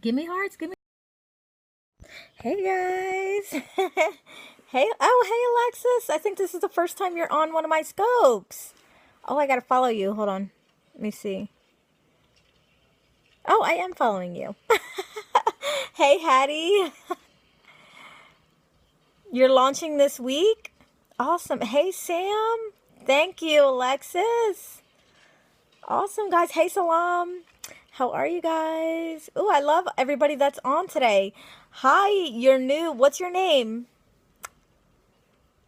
Give me hearts, give me. Hey guys. Hey, oh, hey Alexis. I think this is the first time you're on one of my scopes. Oh, I gotta follow you. Hold on. Let me see. Oh, I am following you. Hey Hattie. You're launching this week? Awesome. Hey Sam. Thank you, Alexis. Awesome, guys. Hey Salam. How are you guys? Oh, I love everybody that's on today. Hi, you're new. What's your name?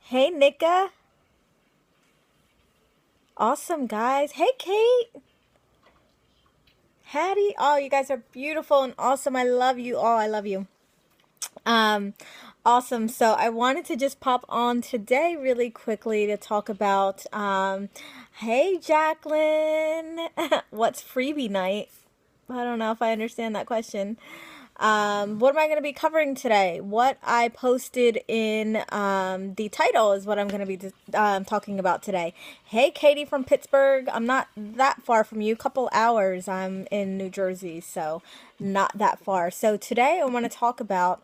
Hey, Nika. Awesome, guys. Hey, Kate. Hattie. Oh, you guys are beautiful and awesome. I love you all. I love you. Um, awesome. So I wanted to just pop on today really quickly to talk about, hey, Jacqueline. What's freebie night? I don't know if I understand that question. What am I going to be covering today? What I posted in the title is what I'm going to be talking about today. Hey, Katie from Pittsburgh. I'm not that far from you, couple hours. I'm in New Jersey, so not that far. So today I want to talk about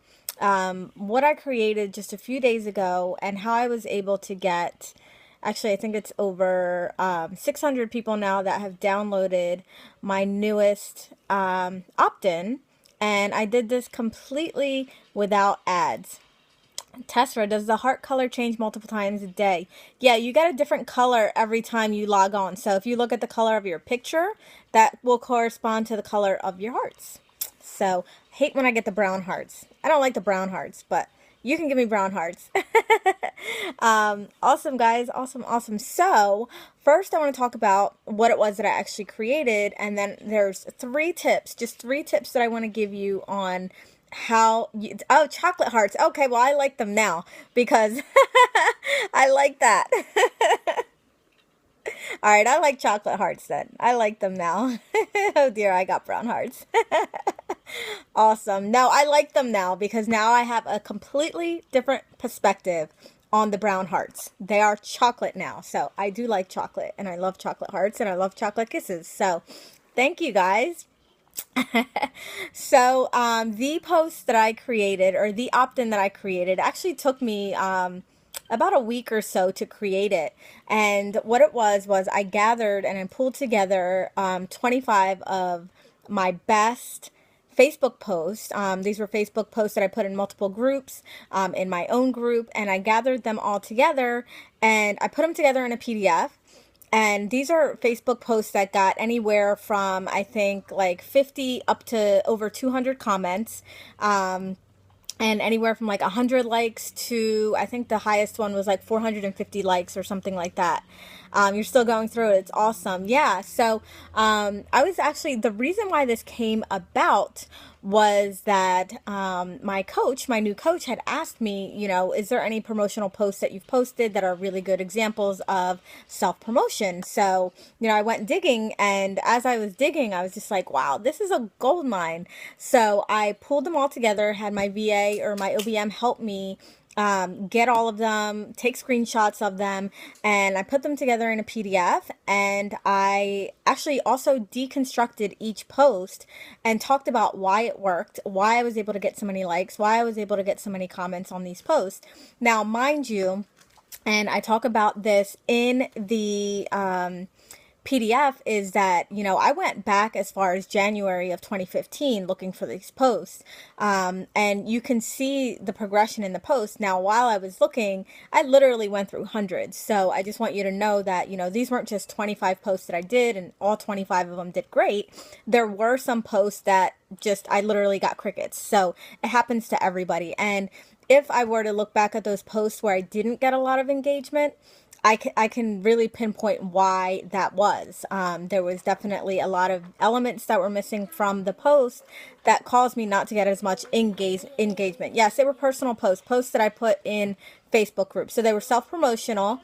what I created just a few days ago and how I was able to get. Actually, I think it's over 600 people now that have downloaded my newest opt-in. And I did this completely without ads. Tessera, does the heart color change multiple times a day? Yeah, you get a different color every time you log on. So if you look at the color of your picture, that will correspond to the color of your hearts. So, hate when I get the brown hearts. I don't like the brown hearts, but you can give me brown hearts. Awesome, guys. Awesome, awesome. So, first I want to talk about what it was that I actually created. And then there's just three tips that I want to give you on oh, chocolate hearts. Okay, well, I like them now because I like that. All right, I like chocolate hearts then. I like them now. Oh dear, I got brown hearts. Awesome. No, I like them now because now I have a completely different perspective on the brown hearts. They are chocolate now. So I do like chocolate and I love chocolate hearts and I love chocolate kisses. So thank you guys. So the post that I created or the opt-in that I created actually took me about a week or so to create it. And what it was I gathered and I pulled together 25 of my best Facebook posts. These were Facebook posts that I put in multiple groups, in my own group, and I gathered them all together and I put them together in a PDF. And these are Facebook posts that got anywhere from, I think, like 50 up to over 200 comments. And anywhere from like 100 likes to, I think the highest one was like 450 likes or something like that. You're still going through it. It's awesome. Yeah. So I was actually, the reason why this came about was that my new coach had asked me, is there any promotional posts that you've posted that are really good examples of self-promotion? So, I went digging, and as I was digging, I was just like, wow, this is a gold mine. So I pulled them all together, had my VA or my OBM help me get all of them, take screenshots of them, and I put them together in a PDF. And I actually also deconstructed each post and talked about why it worked, why I was able to get so many likes, why I was able to get so many comments on these posts. Now, mind you, and I talk about this in the PDF, is that, I went back as far as January of 2015 looking for these posts. And you can see the progression in the posts. Now, while I was looking, I literally went through hundreds. So I just want you to know that, these weren't just 25 posts that I did and all 25 of them did great. There were some posts that I literally got crickets. So it happens to everybody. And if I were to look back at those posts where I didn't get a lot of engagement, I can really pinpoint why that was. There was definitely a lot of elements that were missing from the post that caused me not to get as much engagement. Yes, they were personal posts that I put in Facebook groups. So they were self-promotional.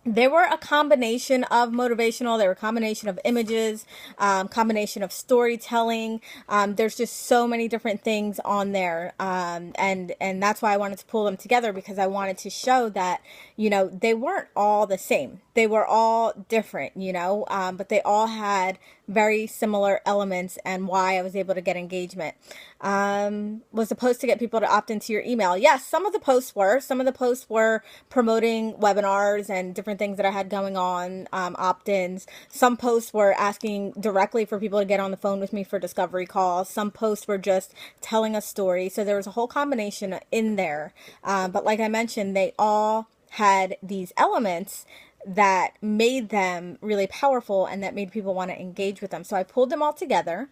They were a combination of motivational. They were a combination of images, combination of storytelling. There's just so many different things on there. And that's why I wanted to pull them together, because I wanted to show that, they weren't all the same. They were all different, but they all had very similar elements and why I was able to get engagement. Was the post to get people to opt into your email? Yes, some of the posts were. Some of the posts were promoting webinars and different things that I had going on, opt-ins. Some posts were asking directly for people to get on the phone with me for discovery calls. Some posts were just telling a story. So there was a whole combination in there. But like I mentioned, they all had these elements that made them really powerful and that made people want to engage with them. So I pulled them all together.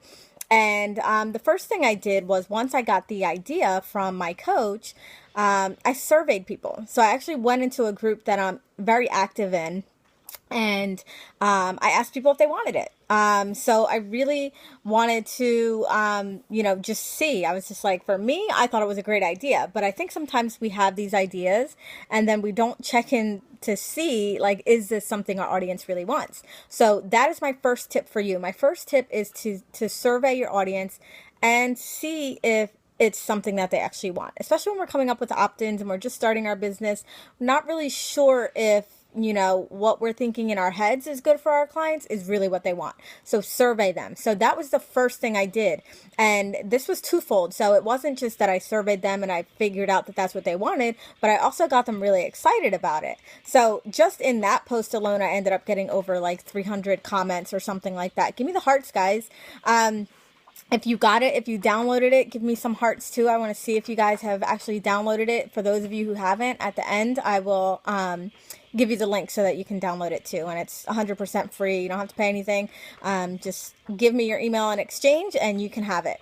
And the first thing I did was, once I got the idea from my coach, I surveyed people. So I actually went into a group that I'm very active in, and I asked people if they wanted it. So I really wanted to, just see. I was just like, for me, I thought it was a great idea. But I think sometimes we have these ideas and then we don't check in to see, like, is this something our audience really wants? So that is my first tip for you. My first tip is to survey your audience and see if it's something that they actually want, especially when we're coming up with opt-ins and we're just starting our business. We're not really sure if what we're thinking in our heads is good for our clients is really what they want. So survey them. So that was the first thing I did. And this was twofold. So it wasn't just that I surveyed them and I figured out that that's what they wanted, but I also got them really excited about it. So just in that post alone, I ended up getting over like 300 comments or something like that. Give me the hearts, guys. If you got it, if you downloaded it, give me some hearts too. I want to see if you guys have actually downloaded it. For those of you who haven't, at the end, I will give you the link so that you can download it too. And it's 100% free. You don't have to pay anything. Just give me your email in exchange and you can have it.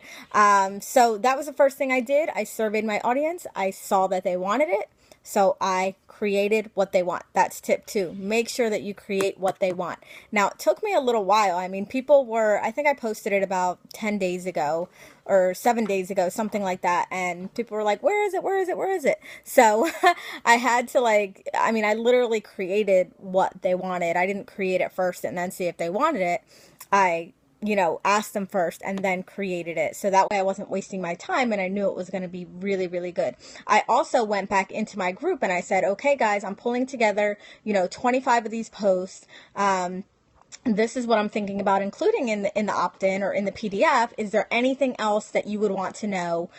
So that was the first thing I did. I surveyed my audience. I saw that they wanted it. So I created what they want. That's tip 2. Make sure that you create what they want. Now, it took me a little while. I mean, I think I posted it about 10 days ago or 7 days ago, something like that. And people were like, where is it? Where is it? Where is it? So I had to I literally created what they wanted. I didn't create it first and then see if they wanted it. I asked them first and then created it. So that way I wasn't wasting my time and I knew it was going to be really, really good. I also went back into my group and I said, okay, guys, I'm pulling together, 25 of these posts. This is what I'm thinking about including in the opt-in or in the PDF. Is there anything else that you would want to know,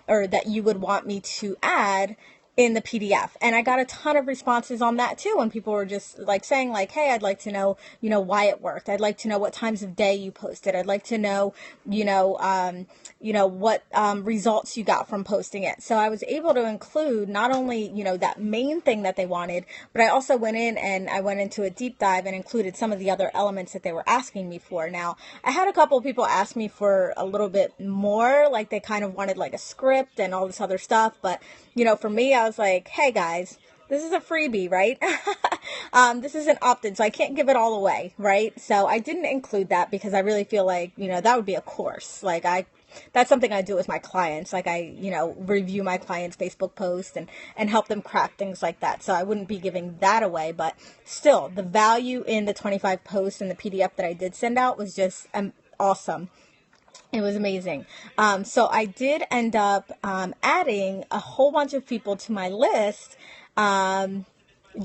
or that you would want me to add in the PDF? And I got a ton of responses on that too. And people were just saying hey, I'd like to know, why it worked. I'd like to know what times of day you posted. I'd like to know, what results you got from posting it. So I was able to include not only, that main thing that they wanted, but I also went in and I went into a deep dive and included some of the other elements that they were asking me for. Now, I had a couple of people ask me for a little bit more, they kind of wanted a script and all this other stuff. But, for me, I was like, hey guys, this is a freebie, right? This is an opt-in, so I can't give it all away, right? So I didn't include that because I really feel that would be a course. That's something I do with my clients. I review my clients' Facebook posts and help them craft things like that. So I wouldn't be giving that away, but still, the value in the 25 posts and the PDF that I did send out was just awesome. It was amazing. So I did end up adding a whole bunch of people to my list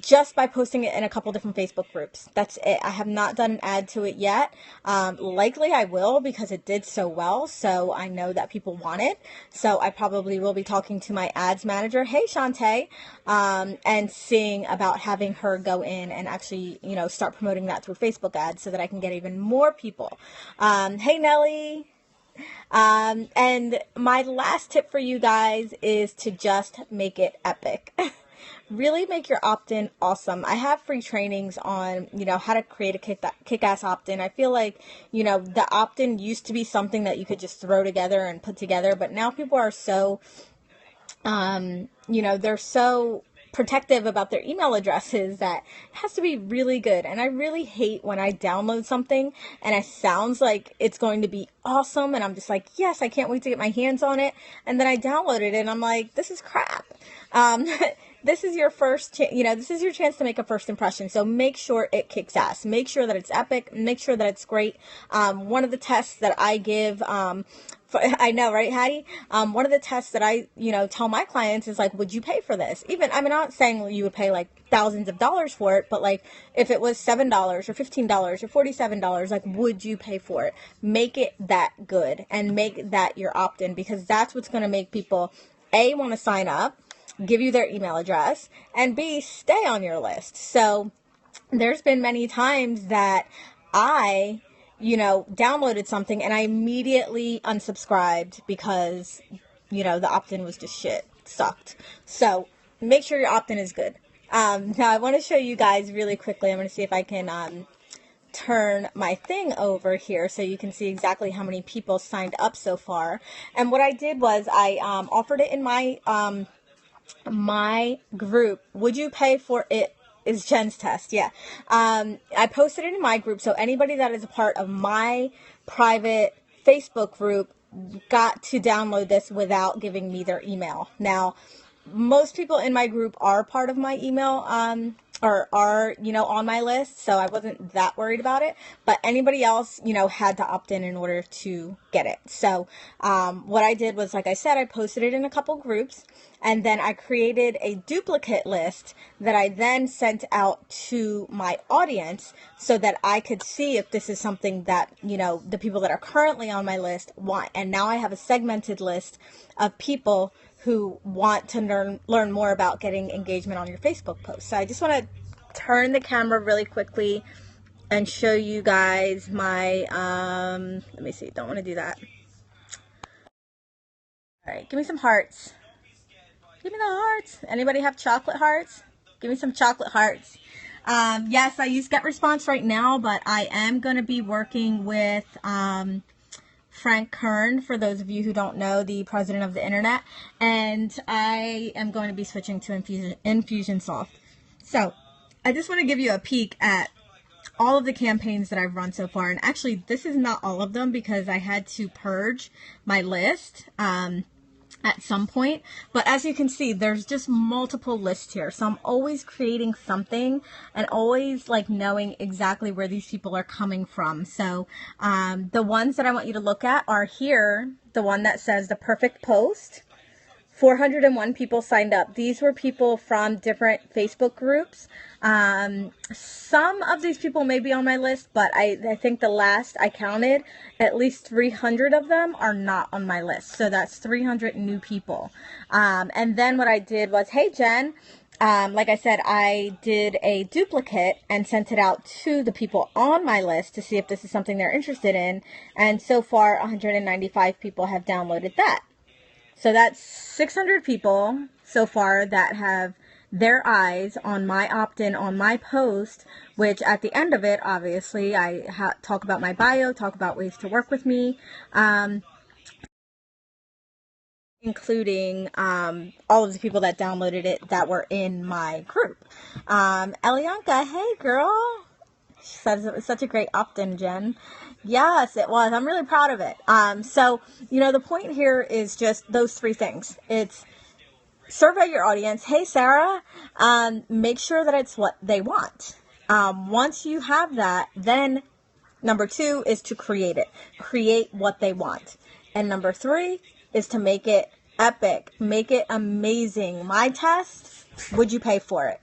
just by posting it in a couple different Facebook groups. That's it. I have not done an ad to it yet. Likely I will because it did so well. So I know that people want it. So I probably will be talking to my ads manager, hey Shantae, and seeing about having her go in and actually, start promoting that through Facebook ads so that I can get even more people. Hey Nelly. And my last tip for you guys is to just make it epic. Really make your opt-in awesome. I have free trainings on, how to create a kick-ass opt-in. I feel like, the opt-in used to be something that you could just throw together and put together, but now people are so, they're so protective about their email addresses that it has to be really good. And I really hate when I download something and it sounds like it's going to be awesome and I'm just like, yes, I can't wait to get my hands on it. And then I download it and I'm like, this is crap. This is your first, this is your chance to make a first impression. So make sure it kicks ass. Make sure that it's epic. Make sure that it's great. One of the tests that I give I know, right, Hattie? One of the tests that I, tell my clients is like, would you pay for this? Even, I'm not saying you would pay like thousands of dollars for it, but like if it was $7 or $15 or $47, like, would you pay for it? Make it that good and make that your opt-in, because that's what's going to make people, A, want to sign up, give you their email address, and B, stay on your list. So there's been many times that I downloaded something and I immediately unsubscribed because, the opt-in was just shit. Sucked. So make sure your opt-in is good. Now I want to show you guys really quickly. I'm going to see if I can turn my thing over here so you can see exactly how many people signed up so far. And what I did was I offered it in my group. Would you pay for it? Is Jen's test. Yeah. I posted it in my group, so anybody that is a part of my private Facebook group got to download this without giving me their email. Now, most people in my group are part of my email, or are, on my list, so I wasn't that worried about it, but anybody else, had to opt in order to get it. So, what I did was, like I said, I posted it in a couple groups, and then I created a duplicate list that I then sent out to my audience so that I could see if this is something that, the people that are currently on my list want. And now I have a segmented list of people who want to learn more about getting engagement on your Facebook posts. So I just want to turn the camera really quickly and show you guys my, let me see, don't want to do that. All right, give me some hearts. Give me the hearts. Anybody have chocolate hearts? Give me some chocolate hearts. Yes, I use GetResponse right now, but I am going to be working with Frank Kern, for those of you who don't know, the president of the internet, and I am going to be switching to Infusionsoft. So I just want to give you a peek at all of the campaigns that I've run so far. And actually, this is not all of them because I had to purge my list at some point. But as you can see, there's just multiple lists here. So I'm always creating something and always like knowing exactly where these people are coming from. So the ones that I want you to look at are here. The one that says the perfect post. 401 people signed up. These were people from different Facebook groups. Some of these people may be on my list, but I think the last I counted, at least 300 of them are not on my list. So that's 300 new people. And then what I did was, hey, Jen, like I said, I did a duplicate and sent it out to the people on my list to see if this is something they're interested in. And so far, 195 people have downloaded that. So that's 600 people so far that have their eyes on my opt-in on my post, which at the end of it, obviously, I talk about my bio, talk about ways to work with me, including all of the people that downloaded it that were in my group. Elianka, hey girl. She says it was such a great opt-in, Jen. Yes, it was. I'm really proud of it. So, the point here is just those three things. It's survey your audience. Hey, Sarah, make sure that it's what they want. Once you have that, then number 2 is to create it. Create what they want. And number 3 is to make it epic. Make it amazing. My test, would you pay for it?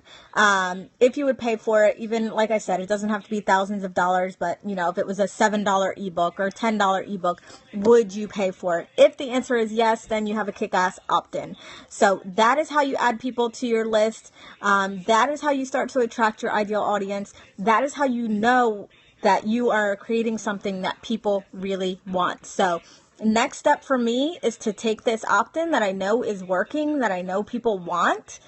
If you would pay for it, even like I said, it doesn't have to be thousands of dollars, but if it was a $7 ebook or $10 ebook, would you pay for it? If the answer is yes, then you have a kick-ass opt-in. So that is how you add people to your list. That is how you start to attract your ideal audience. That is how you know that you are creating something that people really want. So next step for me is to take this opt-in that I know is working, that I know people want,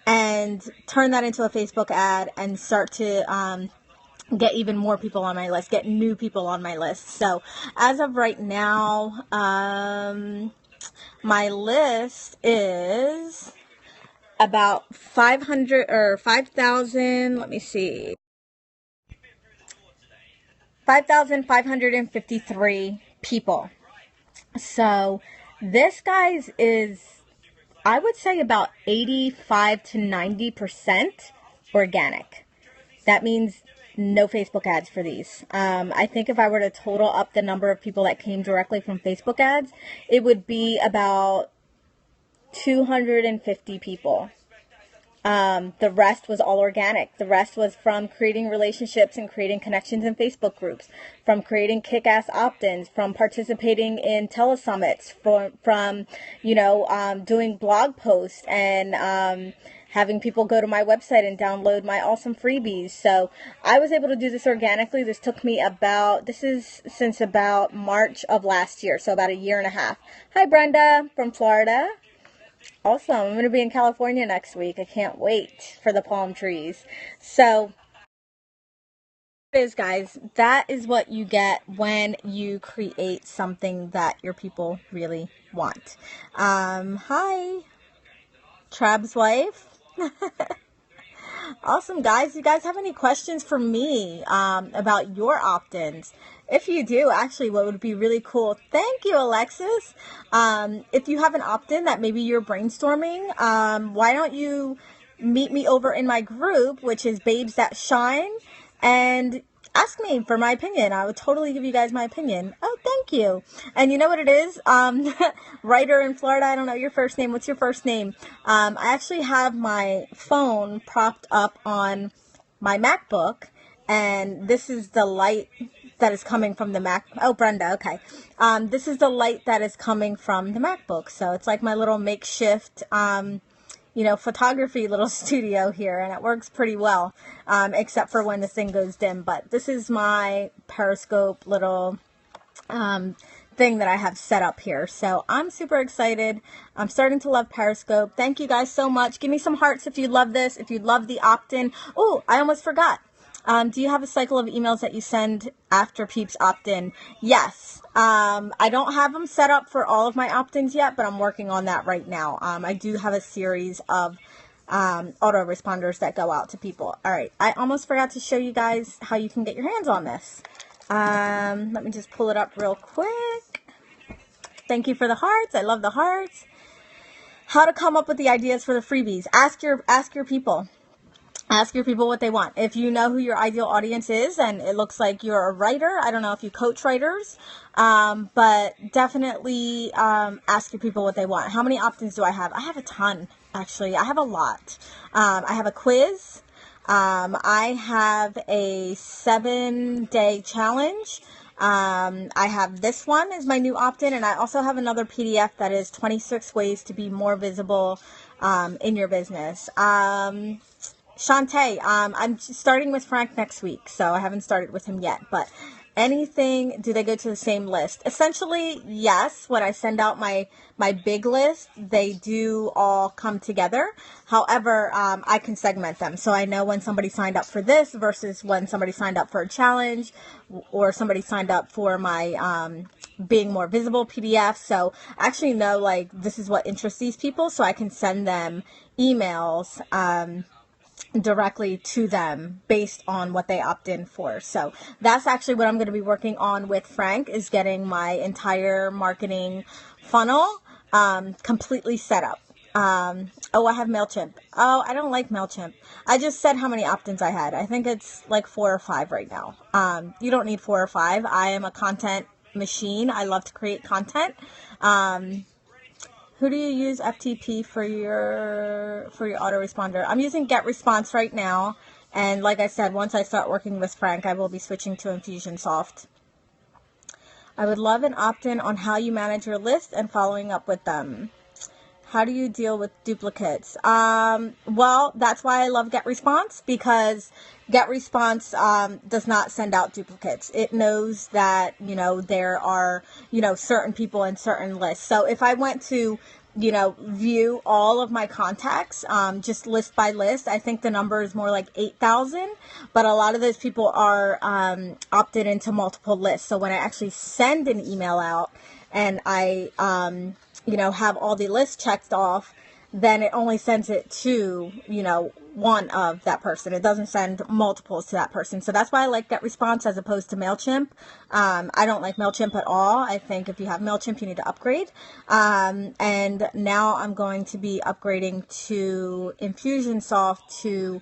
and turn that into a Facebook ad and start to get even more people on my list, get new people on my list. So as of right now, my list is about 500 or 5,000, let me see, 5,553 people. So this, guys, is, I would say, about 85 to 90% organic. That means no Facebook ads for these. I think if I were to total up the number of people that came directly from Facebook ads, it would be about 250 people. The rest was all organic. The rest was from creating relationships and creating connections in Facebook groups, from creating kick-ass opt-ins, from participating in telesummits, from doing blog posts and having people go to my website and download my awesome freebies. So I was able to do this organically. This took me since about March of last year, so about a year and a half. Hi, Brenda from Florida. Awesome. I'm going to be in California next week. I can't wait for the palm trees. So it is, guys, that is what you get when you create something that your people really want. Hi, Trab's wife. Awesome, guys. You guys have any questions for me about your opt-ins? If you do, actually, what would be really cool, thank you, Alexis. If you have an opt-in that maybe you're brainstorming, why don't you meet me over in my group, which is Babes That Shine, and ask me for my opinion. I would totally give you guys my opinion. Oh, thank you. And you know what it is? Writer in Florida, I don't know your first name. What's your first name? I actually have my phone propped up on my MacBook, and this is the light that is coming from the Mac. Oh, Brenda, okay. This is the light that is coming from the MacBook. So it's like my little makeshift photography little studio here, and it works pretty well, except for when this thing goes dim. But this is my Periscope little thing that I have set up here. So I'm super excited. I'm starting to love Periscope. Thank you guys so much. Give me some hearts if you love this, if you love the opt-in. Oh, I almost forgot. Do you have a cycle of emails that you send after peeps opt in? Yes. I don't have them set up for all of my opt-ins yet, but I'm working on that right now. I do have a series of autoresponders that go out to people. All right. I almost forgot to show you guys how you can get your hands on this. Let me just pull it up real quick. Thank you for the hearts. I love the hearts. How to come up with the ideas for the freebies. Ask your people. Ask your people what they want. If you know who your ideal audience is, and it looks like you're a writer, I don't know if you coach writers, but definitely ask your people what they want. How many opt-ins do I have? I have a ton, actually. I have a lot. I have a quiz. I have a 7-day challenge. I have this one is my new opt-in, and I also have another PDF that is 26 ways to be more visible in your business. Shantae, I'm starting with Frank next week, so I haven't started with him yet, but anything, do they go to the same list? Essentially, yes. When I send out my big list, they do all come together. However, I can segment them, so I know when somebody signed up for this versus when somebody signed up for a challenge or somebody signed up for my being more visible PDF. So I actually know, like, this is what interests these people, so I can send them emails directly to them based on what they opt in for. So that's actually what I'm going to be working on with Frank, is getting my entire marketing funnel completely set up. Oh, I have MailChimp. Oh, I don't like MailChimp. I just said how many opt-ins I had. I think it's like 4 or 5 right now. You don't need 4 or 5. I am a content machine. I love to create content. Who do you use FTP for your autoresponder? I'm using GetResponse right now, and like I said, once I start working with Frank, I will be switching to Infusionsoft. I would love an opt-in on how you manage your list and following up with them. How do you deal with duplicates? Well, that's why I love GetResponse, because GetResponse does not send out duplicates. It knows that, there are, certain people in certain lists. So if I went to, view all of my contacts, just list by list, I think the number is more like 8,000. But a lot of those people are opted into multiple lists. So when I actually send an email out and I have all the lists checked off, then it only sends it to, one of that person. It doesn't send multiples to that person. So that's why I like GetResponse as opposed to MailChimp. I don't like MailChimp at all. I think if you have MailChimp, you need to upgrade. And now I'm going to be upgrading to Infusionsoft to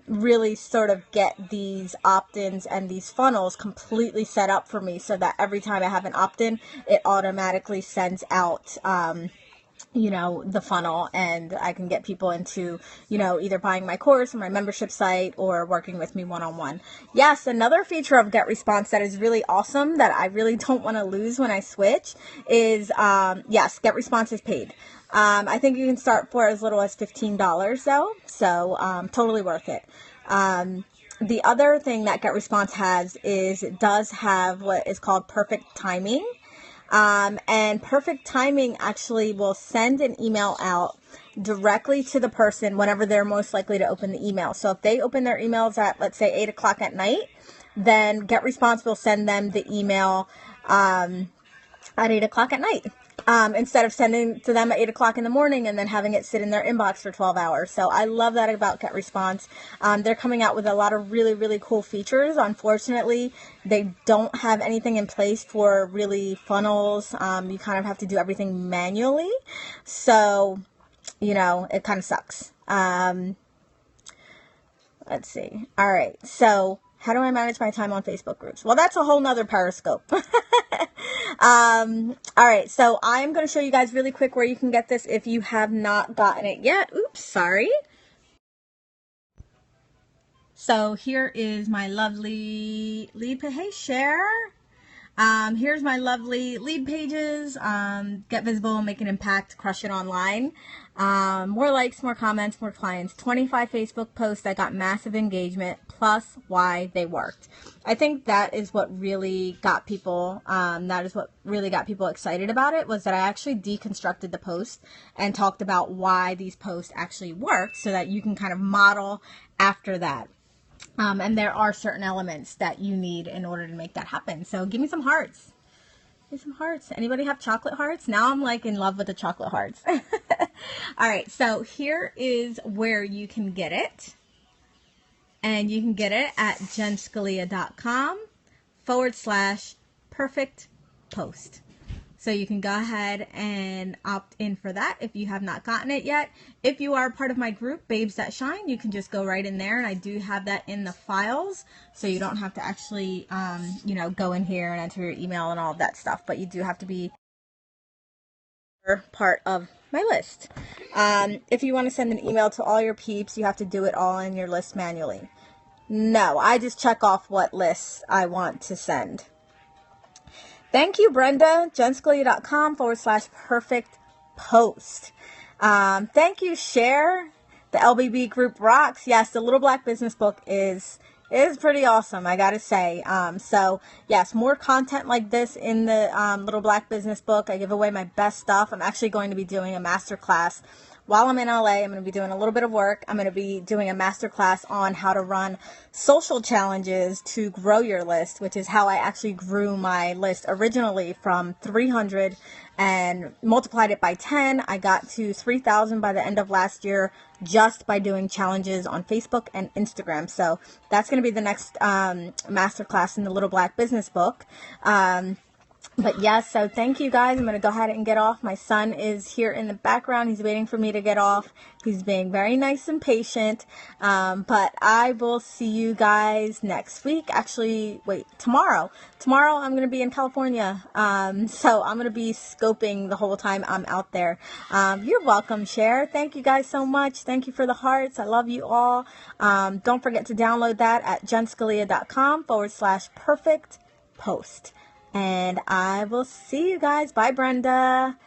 really sort of get these opt-ins and these funnels completely set up for me, so that every time I have an opt-in, it automatically sends out the funnel, and I can get people into, either buying my course or my membership site or working with me one-on-one. Yes, another feature of GetResponse that is really awesome that I really don't want to lose when I switch is, yes, GetResponse is paid. I think you can start for as little as $15 though, so totally worth it. The other thing that GetResponse has is it does have what is called perfect timing. And perfect timing actually will send an email out directly to the person whenever they're most likely to open the email. So if they open their emails at, let's say, 8 o'clock at night, then GetResponse will send them the email at 8 o'clock at night. Instead of sending to them at 8 o'clock in the morning and then having it sit in their inbox for 12 hours. So I love that about GetResponse. They're coming out with a lot of really, really cool features. Unfortunately, they don't have anything in place for really funnels. You kind of have to do everything manually. So, it kind of sucks. Let's see. All right. So how do I manage my time on Facebook groups? Well, that's a whole nother Periscope. All right. So I'm going to show you guys really quick where you can get this if you have not gotten it yet. Oops, sorry. So here is my lovely lead page. Hey, share. Here's my lovely lead pages. Get visible, make an impact, crush it online. More likes, more comments, more clients. 25 Facebook posts that got massive engagement, plus why they worked. I think that is what really got people, excited about it, was that I actually deconstructed the post and talked about why these posts actually worked, so that you can kind of model after that. And there are certain elements that you need in order to make that happen. So give me some hearts. Give me some hearts. Anybody have chocolate hearts? Now I'm like in love with the chocolate hearts. All right. So here is where you can get it. And you can get it at jennscalia.com/perfect post. So you can go ahead and opt in for that if you have not gotten it yet. If you are part of my group, Babes That Shine, you can just go right in there, and I do have that in the files, so you don't have to actually, go in here and enter your email and all of that stuff, but you do have to be part of my list. If you want to send an email to all your peeps, you have to do it all in your list manually. No, I just check off what lists I want to send. Thank you, Brenda. jennscalia.com/perfect post. Thank you, Cher. The LBB group rocks. Yes, the Little Black Business Book is pretty awesome, I gotta say. So yes, more content like this in the Little Black Business Book. I give away my best stuff. I'm actually going to be doing a masterclass while I'm in LA. I'm going to be doing a little bit of work. I'm going to be doing a masterclass on how to run social challenges to grow your list, which is how I actually grew my list originally from 300 and multiplied it by 10. I got to 3,000 by the end of last year just by doing challenges on Facebook and Instagram. So that's going to be the next masterclass in the Little Black Business Book. But yes, so thank you guys. I'm going to go ahead and get off. My son is here in the background. He's waiting for me to get off. He's being very nice and patient. But I will see you guys next week. Actually, wait, tomorrow. Tomorrow I'm going to be in California. So I'm going to be scoping the whole time I'm out there. You're welcome, Cher. Thank you guys so much. Thank you for the hearts. I love you all. Don't forget to download that at jennscalia.com/perfect post. And I will see you guys. Bye, Brenda.